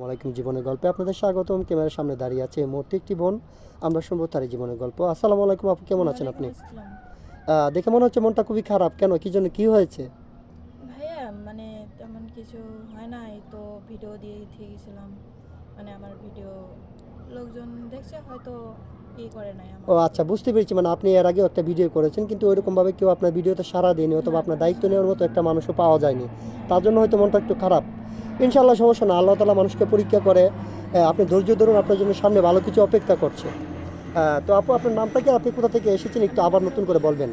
আলাইকুম জীবনের গল্পে আপনাদের স্বাগতম। ক্যামেরার সামনে দাঁড়িয়ে আছে এই মুহূর্তে একটি বোন। আমরা শুনবো তার এই জীবনের গল্প। আসসালামু আলাইকুম আপু, কেমন আছেন আপনি? ওয়ালাইকুম আসসালাম। দেখে মনে হচ্ছে মনটা খুবই খারাপ। কেন, কি জন্য, কি হয়েছে? ভাইয়া মানে তেমন কিছু হয় নাই তো, ভিডিও দিয়ে গেছিলাম। মানে আমার ভিডিও লোকজন দেখছে, হয়তো করে নাই আমার ও আচ্ছা, ভিডিও। বুঝতে পেরেছি। মানে আপনি এর আগেও একটা ভিডিও করেছেন, কিন্তু ওইরকমভাবে কেউ আপনার ভিডিওতে সাড়া দেয়নি, অথবা না আপনার না দায়িত্ব নেওয়ার মতো একটা মানুষও পাওয়া যায়নি। হ্যাঁ তার জন্য হয়তো মনটা একটু খারাপ। ইনশাআল্লাহ সমস্যা না, আল্লাহ তাআলা মানুষকে পরীক্ষা করে। আপনি ধৈর্য ধরুন, আপনার জন্য সামনে ভালো কিছু অপেক্ষা করছে। তো আপু, আপনার নামটা কি, আপনি কোথা থেকে এসেছেন একটু আবার নতুন করে বলবেন?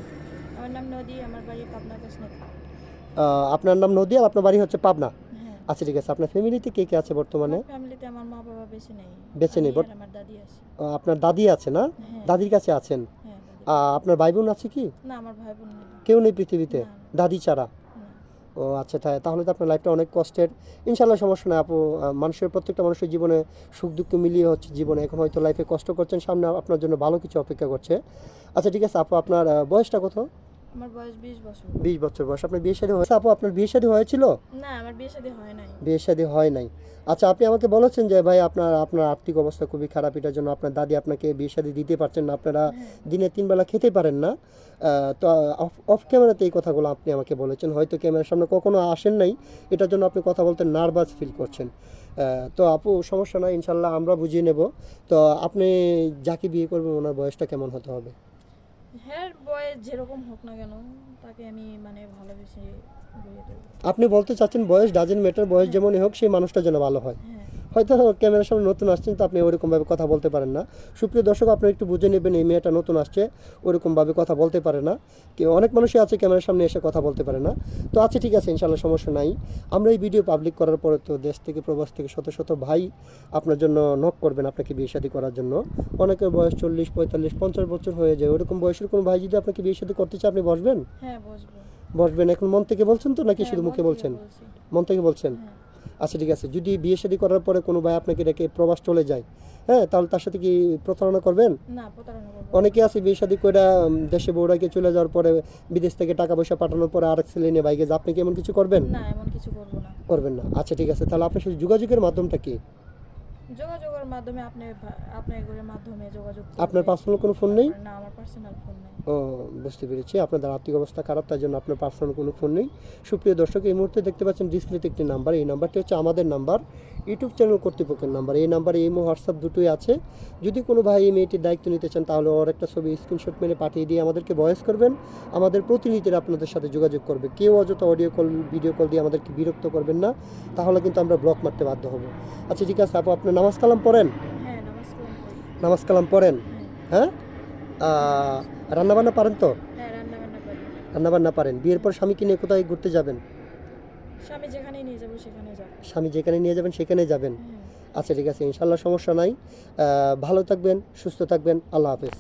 আমার নাম নদী, আমার বাড়ি পাবনা কাশনাথ। আপনার নাম নদী আর আপনার বাড়ি হচ্ছে পাবনা। হ্যাঁ, আচ্ছা ঠিক আছে। আপনার ফ্যামিলিতে কে কে আছে বর্তমানে? আমার ফ্যামিলিতে আমার মা বাবা বেশি নেই। বেঁচে আমি নেই আর আমার দাদি আছে। আপনার দাদি আছে না? হ্যাঁ দাদির কাছে আছেন? হ্যাঁ দাদি। আপনার ভাই বোন আছে কি? না, আমার ভাই বোন নেই। কেউ নেই পৃথিবীতে না দাদি ছাড়া? না। ও আচ্ছা, তাহলে তো আপনার লাইফটা অনেক কষ্টের। ইনশাল্লাহ সমস্যা নেই আপু। মানুষের, প্রত্যেকটা মানুষের জীবনে সুখ দুঃখ মিলিয়ে হচ্ছে জীবনে। এখন হয়তো লাইফে কষ্ট করছেন, সামনে আপনার জন্য ভালো কিছু অপেক্ষা করছে। আচ্ছা ঠিক আছে আপু, আপনার বয়সটা কত? আমার বয়স 20 বছর। 20 বছর বয়স। আপনার বিয়ে শাদী হয়েছে আপু? আপনার বিয়ে শাদী হয়েছিল? না, আমার বিয়ে শাদী হয় নাই। বিয়ে শাদী হয় নাই। আচ্ছা, আপনি আমাকে বলেছেন যে ভাই আপনার আপনার আর্থিক অবস্থা খুবই খারাপ, এটার জন্য আপনার দাদি আপনাকে বিয়ে শাদী দিতে পারছেন না, আপনারা হ্যাঁ দিনে 3 বেলা খেতে পারেন না। তো অফ ক্যামেরাতে এই কথাগুলো আপনি আমাকে বলেছেন, হয়তো ক্যামেরার সামনে কখনো আসেন নাই, এটার জন্য আপনি কথা বলতে নার্ভাস ফিল করছেন। তো আপু সমস্যা নয়, ইনশাল্লাহ আমরা বুঝিয়ে নেব। তো আপনি যাকে বিয়ে করবেন ওনার বয়সটা কেমন হতে হবে? হ্যাঁ, বয়স যেরকম হোক না কেন, তাকে আমি মানে ভালোবেসে বিয়ে দেবো। আপনি বলতে চাচ্ছেন বয়স ডাজেন্ট ম্যাটার, বয়স হ্যাঁ যেমনই হোক সেই মানুষটা যেন ভালো হয়। হ্যাঁ হয়তো ক্যামেরার সামনে নতুন আসছেন, তো আপনি ওরকমভাবে কথা বলতে পারেন না। সুপ্রিয় দর্শক, আপনি একটু বুঝে নেবেন, এই মেয়েটা নতুন আসছে, ওরকমভাবে কথা বলতে পারে না। কেউ, অনেক মানুষই আছে ক্যামেরার সামনে এসে কথা বলতে পারে না। তো আচ্ছা ঠিক আছে, ইনশাল্লাহ সমস্যা নাই। আমরা এই ভিডিও পাবলিক করার পরে তো দেশ থেকে প্রবাস থেকে শত শত ভাই আপনার জন্য নক করবেন আপনাকে বিয়ে শাদী করার জন্য। অনেকের বয়স 40, 45, 50 বছর হয়ে যায়। ওরকম বয়সের কোনো ভাই যদি আপনাকে বিয়ে শাদী করতে চায়, আপনি বসবেন? হ্যাঁ বসবো। বসবেন? এখন মন থেকে বলছেন তো, নাকি হ্যাঁ, শুধু মন মুখে থেকে বলছেন? বলছি। মন থেকে বলছেন? হ্যাঁ আচ্ছা ঠিক আছে। যদি বিয়ে শাদী করার পরে কোনো ভাই আপনাকে রেখে প্রবাস চলে যায়, হ্যাঁ, তাহলে তার সাথে কি প্রতারণা করবেন? না, প্রতারণা করবো না। অনেকে আছে বিয়ে শাদী করে দেশে বউরাকে চলে যাওয়ার পরে, বিদেশ থেকে টাকা পয়সা পাঠানোর পরে আরেক ছেলে নিয়ে বাইকে যায়। আপনি কি এমন কিছু করবেন? না, এমন কিছু করবো না। করবেন না। আচ্ছা ঠিক আছে। তাহলে আপনার সাথে যোগাযোগের মাধ্যমটা কি? যোগাযোগের মাধ্যমে আপনার এগুলোর মাধ্যমে যোগাযোগ আপনার করবে। পার্সোনাল কোনো ফোন নেই? না, আমার পার্সোনাল ফোন নেই। ও, বুঝতে পেরেছি। আপনাদের আর্থিক অবস্থা খারাপ, তার জন্য আপনার পার্সোনাল কোনো ফোন নেই। সুপ্রিয় দর্শক, এই মুহূর্তে দেখতে পাচ্ছেন ডিসপ্লেতে একটি নাম্বার। এই নাম্বারটি হচ্ছে আমাদের নাম্বার, ইউটিউব চ্যানেল কর্তৃপক্ষের নাম্বার। এই নাম্বারে ইমো, হোয়াটসঅ্যাপ দুটোই আছে। যদি কোনো ভাই এই মেয়েটির দায়িত্ব নিতে চান, তাহলে ওর একটা ছবি স্ক্রিনশট মেরে পাঠিয়ে দিয়ে আমাদেরকে ভয়েস করবেন। আমাদের প্রতিনিধিরা আপনাদের সাথে যোগাযোগ করবে। কেউ অযথা অডিও কল, ভিডিও কল দিয়ে আমাদেরকে বিরক্ত করবেন না, তাহলে কিন্তু আমরা ব্লক মারতে বাধ্য হব। আচ্ছা ঠিক আছে আপু, আপনি নামাজ কালাম পড়েন? হ্যাঁ, নমস্কার করি। নামাজ কালাম পড়েন? হ্যাঁ হ্যাঁ। রান্নাবান্না পারেন তো? হ্যাঁ, রান্না বান্না করি। রান্নাবান্না পারেন। বিয়ের পর স্বামীকে নিয়ে কোথায় ঘুরতে যাবেন? স্বামী যেখানে নিয়ে যাবো সেখানে যাবো। স্বামী যেখানে নিয়ে যাবেন সেখানে যাবেন। হ্যাঁ। আচ্ছা ঠিক আছে, ইনশাল্লাহ সমস্যা নাই। ভালো থাকবেন, সুস্থ থাকবেন। আল্লাহ হাফেজ।